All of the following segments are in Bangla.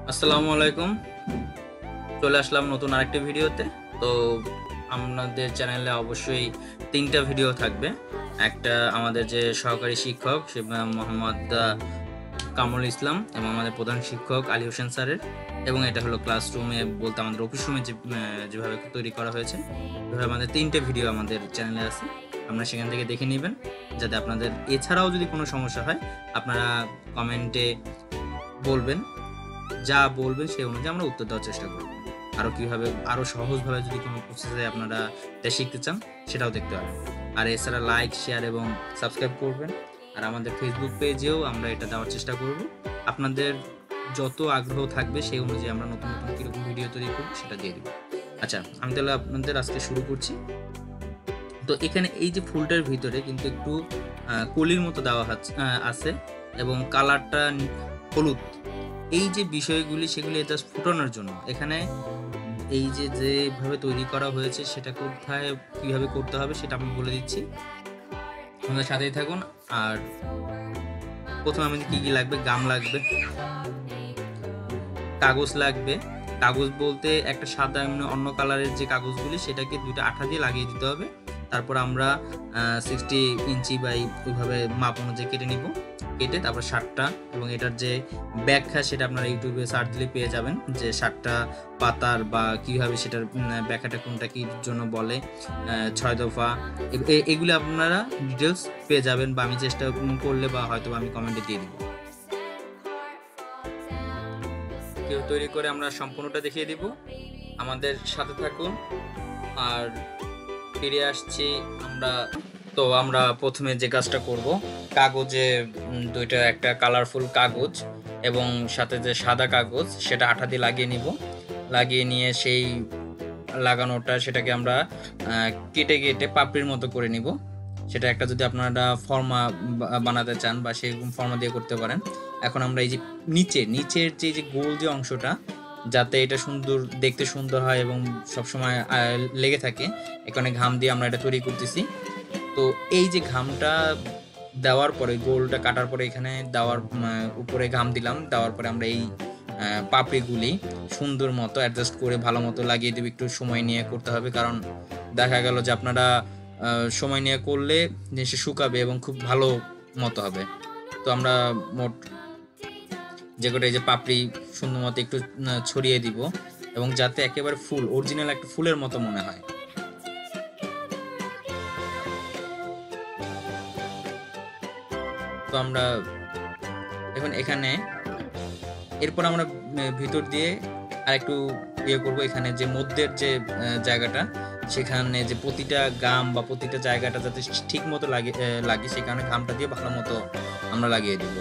আসসালামু আলাইকুম। চলে আসলাম নতুন আরেকটি ভিডিওতে। তো আপনাদের চ্যানেলে অবশ্যই ৩ টা ভিডিও থাকবে। একটা আমাদের যে সহকারী শিক্ষক সে মোহাম্মদ কামরুল ইসলাম এবং আমাদের প্রধান শিক্ষক আলী হোসেন স্যারের, এবং এটা হলো ক্লাসরুমে বলতে আমাদের অফিস রুমে যেভাবে তৈরি করা হয়েছে, এভাবে আমাদের ৩ টে ভিডিও আমাদের চ্যানেলে আছে। আপনারা সেখান থেকে দেখে নেবেন, যাতে আপনাদের এছাড়াও যদি কোনো সমস্যা হয় আপনারা কমেন্টে বলবেন। যা বলবেন সেই অনুযায়ী আমরা উত্তর দেওয়ার চেষ্টা করব। আরও কীভাবে আরও সহজভাবে যদি কোনো প্রসেসে আপনারা এটা শিখতে চান সেটাও দেখতে পারেন। আর এছাড়া লাইক, শেয়ার এবং সাবস্ক্রাইব করবেন। আর আমাদের ফেসবুক পেজেও আমরা এটা দেওয়ার চেষ্টা করব। আপনাদের যত আগ্রহ থাকবে সেই অনুযায়ী আমরা নতুন নতুন কীরকম ভিডিও তৈরি করব সেটা দিয়ে দেবো। আচ্ছা, আমি তাহলে আপনাদের আজকে শুরু করছি। তো এখানে এই যে ফুলটার ভিতরে কিন্তু একটু কলির মতো দেওয়া আছে এবং কালারটা হলুদ। এই যে বিষয়গুলি সেগুলি জাস্ট ফুটানোর জন্য। এখানে এই যে যেভাবে তৈরি করা হয়েছে সেটা কোথায় কিভাবে করতে হবে সেটা আমি বলে দিচ্ছি, আমাদের সাথেই থাকুন। আর প্রথমে আমাদের কি কি লাগবে: গাম লাগবে, কাগজ লাগবে। কাগজ বলতে একটা সাদা অন্য কালারের যে কাগজগুলি সেটাকে দুইটা আঠা দিয়ে লাগিয়ে দিতে হবে। তারপর আমরা 60 ইঞ্চি বাই ওইভাবে মাপ অনুযায়ী কেটে নিব। কেটে তারপর শার্টটা এবং এটার যে ব্যাখ্যা সেটা আপনারা ইউটিউবে সার্চ দিলে পেয়ে যাবেন, যে শার্টটা পাতার বা কীভাবে সেটার ব্যাখ্যাটা কোনটা কী জন্য বলে, 6 দফা, এগুলো আপনারা ডিটেলস পেয়ে যাবেন, বা আমি চেষ্টা করলে বা হয়তো আমি কমেন্টে দিয়ে দিব। কেউ তৈরি করে আমরা সম্পূর্ণটা দেখিয়ে দিব, আমাদের সাথে থাকুন। আর ফিরে আসছি আমরা। তো আমরা প্রথমে যে কাজটা করব, কাগজে দুইটা একটা কালারফুল কাগজ এবং সাথে যে সাদা কাগজ সেটা আঠা দিয়ে লাগিয়ে নিব। লাগিয়ে নিয়ে সেই লাগানোটা সেটাকে আমরা কেটে কেটে পাপড়ির মতো করে নিব। সেটা একটা যদি আপনারা ফর্মা বানাতে চান বা সেরকম ফর্মা দিয়ে করতে পারেন। এখন আমরা এই যে নিচের যে গোল যে অংশটা, যাতে এটা সুন্দর দেখতে সুন্দর হয় এবং সবসময় লেগে থাকে, এখানে ঘাম দিয়ে আমরা এটা তৈরি করতেছি। তো এই যে ঘামটা দেওয়ার পরে, গোলটা কাটার পরে এখানে দেওয়ার উপরে ঘাম দিলাম, দেওয়ার পরে আমরা এই পাপড়িগুলি সুন্দর মতো অ্যাডজাস্ট করে ভালো মতো লাগিয়ে দেবো। একটু সময় নিয়ে করতে হবে, কারণ দেখা গেল যে আপনারা সময় নিয়ে করলে জিনিসটা শুকাবে এবং খুব ভালো মতো হবে। তো আমরা মোট যে কটা এই যে পাপড়ি সুন্দর মতো একটু ছড়িয়ে দিব, এবং যাতে একেবারে ফুল অরিজিনাল একটা ফুলের মতো মনে হয়। তো আমরা এখন এখানে এরপর আমরা ভিতর দিয়ে আর একটু ইয়ে করবো। এখানে যে মধ্যের যে জায়গাটা, সেখানে যে প্রতিটা গাম বা প্রতিটা জায়গাটা যাতে ঠিক মতো লাগে সেই কারণে ঘামটা দিয়ে ভালো মতো আমরা লাগিয়ে দিব।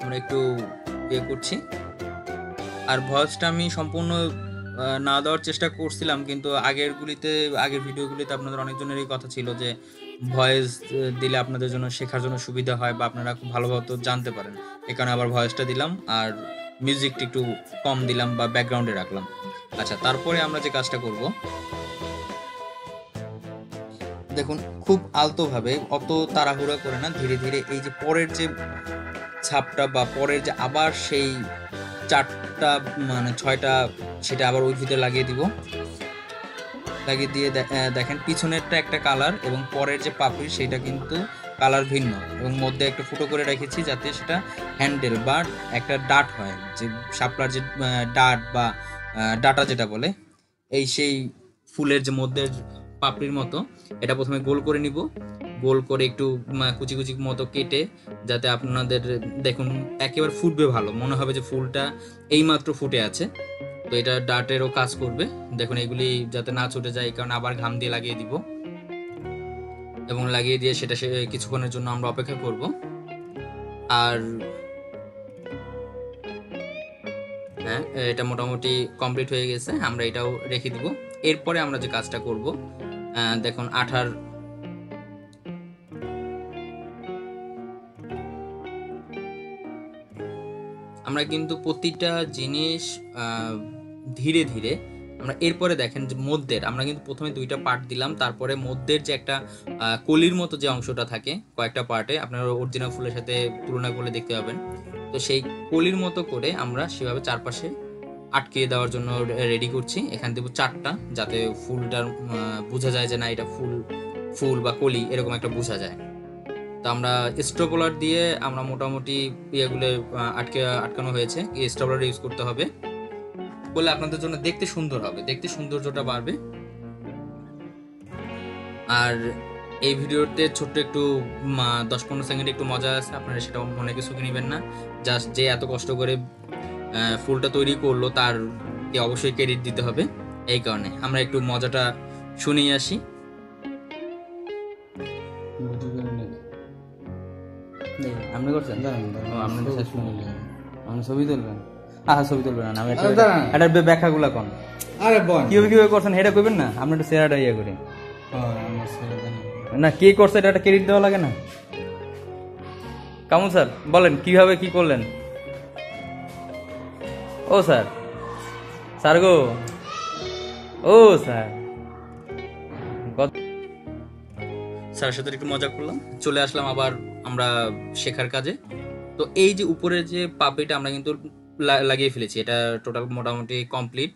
আমরা একটু ইয়ে করছি। আর ভয়েসটা আমি সম্পূর্ণ না দেওয়ার চেষ্টা করছিলাম, কিন্তু আগের ভিডিওগুলিতে আপনাদের অনেকজনেরই কথা ছিল যে ভয়েস দিলে আপনাদের জন্য শেখার জন্য সুবিধা হয় বা আপনারা খুব ভালোভাবে জানতে পারেন। এই কারণে আবার ভয়েসটা দিলাম, আর মিউজিকটা একটু কম দিলাম বা ব্যাকগ্রাউন্ডে রাখলাম। আচ্ছা, তারপরে আমরা যে কাজটা করব, দেখুন খুব আলতোভাবে, অত তাড়াহুড়া করে না, ধীরে ধীরে এই যে পরের যে ছাপটা বা পরের যে আবার সেই 4টা 6টা সেটা আবার ওই ভিতরে লাগিয়ে দিব। লাগিয়ে দিয়ে দেখেন পিছনেরটা একটা কালার এবং পরের যে পাপড়ি সেটা কিন্তু কালার ভিন্ন, এবং মধ্যে একটা ফুটো করে রেখেছি যাতে সেটা হ্যান্ডেল বা একটা ডাট হয়, যে শাপলার যে ডাট বা ডাটা যেটা বলে, এই সেই ফুলের যে মধ্যের পাপড়ির মতো এটা প্রথমে গোল করে নিব। গোল করে একটু কুচি কুচি মতো কেটে, যাতে আপনাদের দেখুন একেবারে ফুটবে, ভালো মনে হবে যে ফুলটা এইমাত্র ফুটে আছে। তো এটা ডাটেরও কাজ করবে। দেখুন এগুলি যাতে না ছুটে যায়, এই কারণে আবার ঘাম দিয়ে লাগিয়ে দিব, এবং লাগিয়ে দিয়ে সেটা কিছুক্ষণের জন্য আমরা অপেক্ষা করব। আর হ্যাঁ, এটা মোটামুটি কমপ্লিট হয়ে গেছে, আমরা এটাও রেখে দিব। এরপরে আমরা যে কাজটা করব, দেখুন আমরা কিন্তু প্রতিটা জিনিস ধীরে ধীরে আমরা এরপরে দেখেন যে আমরা কিন্তু প্রথমে 2টা পার্ট দিলাম, তারপরে মধ্যের যে একটা কলির মতো যে অংশটা থাকে কয়েকটা পার্টে, আপনারা অরিজিনাল ফুলের সাথে তুলনা করলে দেখতে পাবেন। তো সেই কলির মতো করে আমরা সেভাবে চারপাশে আটকে দেওয়ার জন্য রেডি করছি। এখান থেকে 4টা, যাতে ফুলটার বোঝা যায় যে না এটা ফুল বা কলি এরকম একটা বোঝা যায়। তো আমরা স্টোপলার দিয়ে আমরা মোটামুটি ইয়েগুলো আটকানো হয়েছে। এই স্টোপলার ইউজ করতে হবে বলে আপনাদের জন্য দেখতে সুন্দর হবে, দেখতে সৌন্দর্যটা বাড়বে। আর এই ভিডিওতে ছোট্ট একটু 10-15 সেকেন্ড একটু মজা আছে, আপনারা সেটা মনে কিছু নেবেন না। জাস্ট যে এত কষ্ট করে ফুলটা তৈরি করলো তারকে অবশ্যই ক্রেডিট দিতে হবে। এই কারণে আমরা একটু মজাটা শুনিয়ে আসি। আপনি করছেন? আপনাদের আপনি ছবি তুলবেন? ছবি তুলবেন না, আমি এটা ব্যাখ্যাগুলা কোন কিভাবে করছেন সেটা করবেন না, আপনি একটু চেহারাটা ইয়ে করি না, কে করছে এটা একটা ক্রেডিট দেওয়া লাগে না? কামুল স্যার বলেন কিভাবে কি করলেন? ও স্যার, স্যার গো, ও স্যার, স্যারের সাথে একটু মজা করলাম, চলে আসলাম আবার আমরা শেখার কাজে। তো এই যে উপরের যে পাপড়িটা আমরা কিন্তু লাগিয়ে ফেলেছি, এটা টোটাল মোটামুটি কমপ্লিট।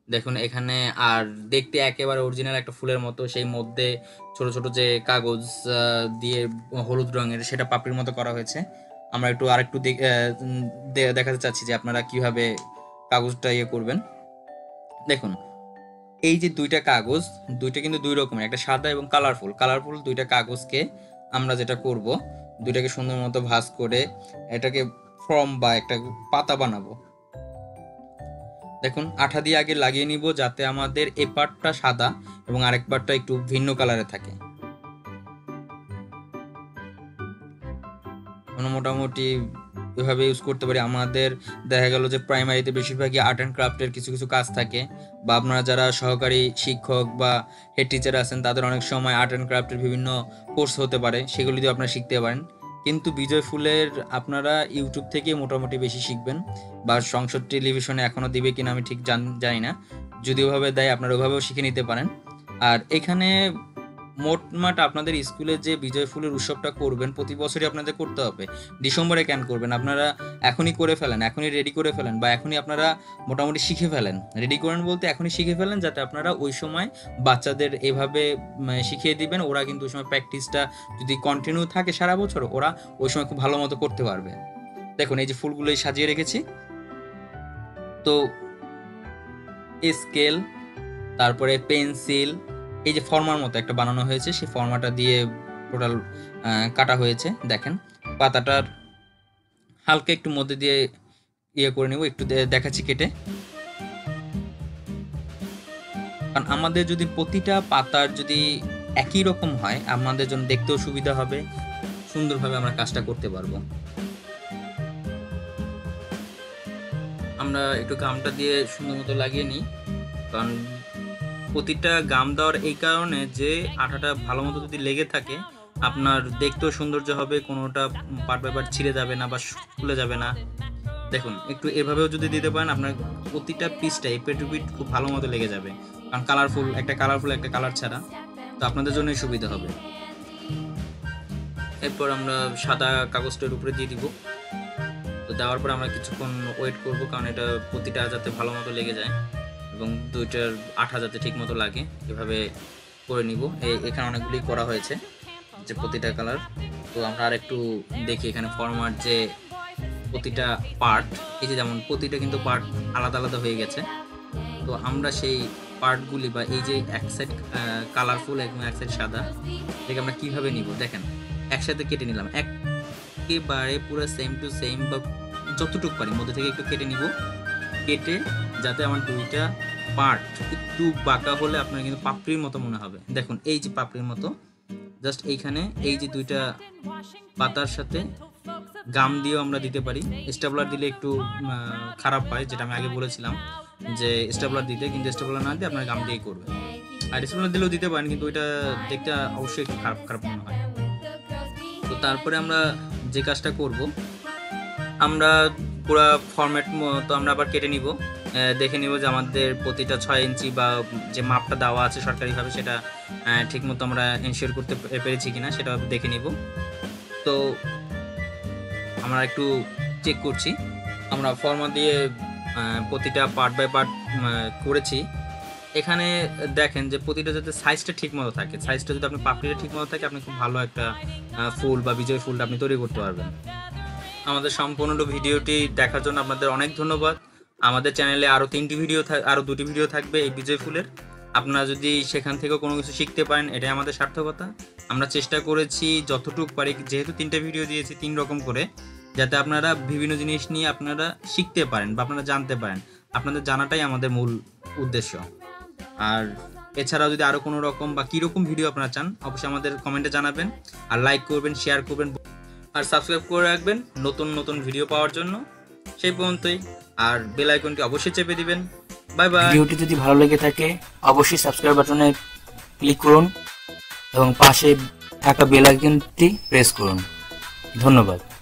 দেখুন এখানে আর দেখতে একেবারে অরিজিনাল একটা ফুলের মতো, সেই মধ্যে ছোট ছোট যে কাগজ দিয়ে হলুদ রঙের সেটা পাপড়ির মতো করা হয়েছে। আমরা একটু আরেকটু দেখাতে চাচ্ছি যে আপনারা কিভাবে কাগজটা ইয়ে করবেন। দেখুন এই যে দুইটা কাগজ, দুইটা কিন্তু দুই রকমের, একটা সাদা এবং কালারফুল দুইটা কাগজকে আমরা যেটা করব, দুইটাকে সুন্দর মতো ভাঁজ করে এটাকে ফর্ম বা একটা পাতা বানাবো। দেখুন আঠা দিয়ে আগে লাগিয়ে নিব, যাতে আমাদের এই পার্টটা সাদা এবং আরেক পার্টটা একটু ভিন্ন কালারে থাকে। মোটামুটি এভাবে ইউজ করতে পারি। আমাদের দেখা গেল যে প্রাইমারিতে বেশিরভাগই আর্ট অ্যান্ড ক্রাফটের কিছু কিছু কাজ থাকে, বা আপনারা যারা সহকারী শিক্ষক বা হেড টিচার আছেন তাদের অনেক সময় আর্ট অ্যান্ড ক্রাফটের বিভিন্ন কোর্স হতে পারে, সেগুলি দিয়ে আপনারা শিখতে পারেন। কিন্তু বিজয় ফুলের আপনারা ইউটিউব থেকে মোটামুটি বেশি শিখবেন, বা সংসদ টেলিভিশনে এখনও দিবে কিনা আমি ঠিক জানি না, যদি ওভাবে দেয় আপনারা ওভাবেও শিখে নিতে পারেন। আর এখানে মোটমাট আপনাদের স্কুলে যে বিজয় ফুলের উৎসবটা করবেন প্রতি বছরই আপনাদের করতে হবে। ডিসেম্বরে কেন করবেন? আপনারা এখনই করে ফেলেন, এখনই রেডি করে ফেলেন, বা এখনই আপনারা মোটামুটি শিখে ফেলেন। রেডি করেন বলতে এখনই শিখে ফেলেন, যাতে আপনারা ওই সময় বাচ্চাদের এভাবে শিখিয়ে দিবেন। ওরা কিন্তু ওই সময় প্র্যাকটিসটা যদি কন্টিনিউ থাকে সারা বছর, ওরা ওই সময় খুব ভালো মতো করতে পারবে। দেখুন এই যে ফুলগুলো সাজিয়ে রেখেছি, তো স্কেল, তারপরে পেন্সিল, এই যে ফর্মার মতো একটা বানানো হয়েছে, সেই ফর্মাটা দিয়ে টোটাল কাটা হয়েছে। দেখেন পাতাটার হালকা একটু মধ্যে দিয়ে ইয়ে করে নেব, একটু দেখাচ্ছি কেটে। কারণ আমাদের যদি প্রতিটা পাতার যদি একই রকম হয়, আমাদের জন্য দেখতেও সুবিধা হবে, সুন্দরভাবে আমরা কাজটা করতে পারবো। আমরা একটু গামটা দিয়ে সুন্দর মতো লাগিয়ে নিই, কারণ প্রতিটা গাম দেওয়ার এই কারণে যে আঠাটা ভালো মতো যদি লেগে থাকে আপনার দেখতেও সৌন্দর্য হবে, কোনোটা পার্ট বাই পার্ট ছিঁড়ে যাবে না বা খুলে যাবে না। দেখুন একটু এভাবেও যদি দিতে পারেন, আপনার প্রতিটা পিসটা এপিট টু পিট খুব ভালো মতো লেগে যাবে, কারণ কালারফুল একটা কালার ছাড়া, তো আপনাদের জন্যই সুবিধা হবে। এরপর আমরা সাদা কাগজটার উপরে দিয়ে দিব। তো দেওয়ার পর আমরা কিছুক্ষণ ওয়েট করব, কারণ এটা প্রতিটা যাতে ভালো মতো লেগে যায় এবং দুইটার আঠা যাতে ঠিক মতো লাগে, এভাবে করে নিব। এখানে অনেকগুলি করা হয়েছে যে প্রতিটা কালার। তো আমরা আর একটু দেখি এখানে ফরম্যাট যে প্রতিটা পার্ট, এই যে যেমন প্রতিটা কিন্তু পার্ট আলাদা আলাদা হয়ে গেছে। তো আমরা সেই পার্টগুলি বা এই যে এক সাইড কালারফুল এবং এক সাইড সাদা, এটাকে আমরা কীভাবে নিব দেখেন, একসাথে কেটে নিলাম, একেবারে পুরো সেম টু সেম বা যতটুকু পারি মধ্যে থেকে একটু কেটে নিব। কেটে যাতে আমার দুইটা পার্ট একটু বাঁকা হলে আপনার কিন্তু পাপড়ির মতো মনে হবে। দেখুন এই যে পাপড়ির মতো, জাস্ট এইখানে এই যে দুইটা পাতার সাথে গাম দিয়েও আমরা দিতে পারি। স্টেপলার দিলে একটু খারাপ হয়, যেটা আমি আগে বলেছিলাম যে স্টেপলার দিতে, কিন্তু স্টেপলার না দিয়ে আপনার গাম দিয়েই করবেন। আর স্টেপলার দিলেও দিতে পারেন, কিন্তু ওইটা দেখতে অবশ্যই একটু খারাপ মনে হয়। তো তারপরে আমরা যে কাজটা করব, আমরা পুরো ফরম্যাট মতো আমরা আবার কেটে নিব, দেখে নিব যে আমাদের প্রতিটা 6 ইঞ্চি বা যে মাপটা দেওয়া আছে সরকারিভাবে সেটা ঠিকমতো আমরা এনশিওর করতে পেরেছি কিনা সেটা দেখে নিব। তো আমরা একটু চেক করছি। আমরা ফর্মা দিয়ে প্রতিটা পার্ট বাই পার্ট করেছি। এখানে দেখেন যে প্রতিটা যাতে সাইজটা ঠিক মতো থাকে, সাইজটা যদি আপনি পাপড়িটা ঠিক মতো থাকে, আপনি খুব ভালো একটা ফুল বা বিজয় ফুলটা আপনি তৈরি করতে পারবেন। আমাদের সম্পূর্ণ ভিডিওটি দেখার জন্য আপনাদের অনেক ধন্যবাদ। আমাদের চ্যানেলে আরও 3টি ভিডিও আরও 2টি ভিডিও থাকবে এই বিজয় ফুলের। আপনারা যদি সেখান থেকেও কোনো কিছু শিখতে পারেন, এটাই আমাদের সার্থকতা। আমরা চেষ্টা করেছি যতটুকু পারি, যেহেতু 3টে ভিডিও দিয়েছি 3 রকম করে, যাতে আপনারা বিভিন্ন জিনিস নিয়ে আপনারা শিখতে পারেন বা আপনারা জানতে পারেন। আপনাদের জানাটাই আমাদের মূল উদ্দেশ্য। আর এছাড়াও যদি আরও কোনো রকম বা কীরকম ভিডিও আপনারা চান, অবশ্যই আমাদের কমেন্টে জানাবেন। আর লাইক করবেন, শেয়ার করবেন, আর সাবস্ক্রাইব করে রাখবেন নতুন নতুন ভিডিও পাওয়ার জন্য। সেই পর্যন্তই। আর বেল আইকনটি অবশ্যই চেপে দিবেন। Bye bye. ভিডিওটি যদি ভালো লেগে থাকে অবশ্যই সাবস্ক্রাইব বাটনে ক্লিক করুন এবং পাশে থাকা বেল আইকনটি প্রেস করুন। ধন্যবাদ।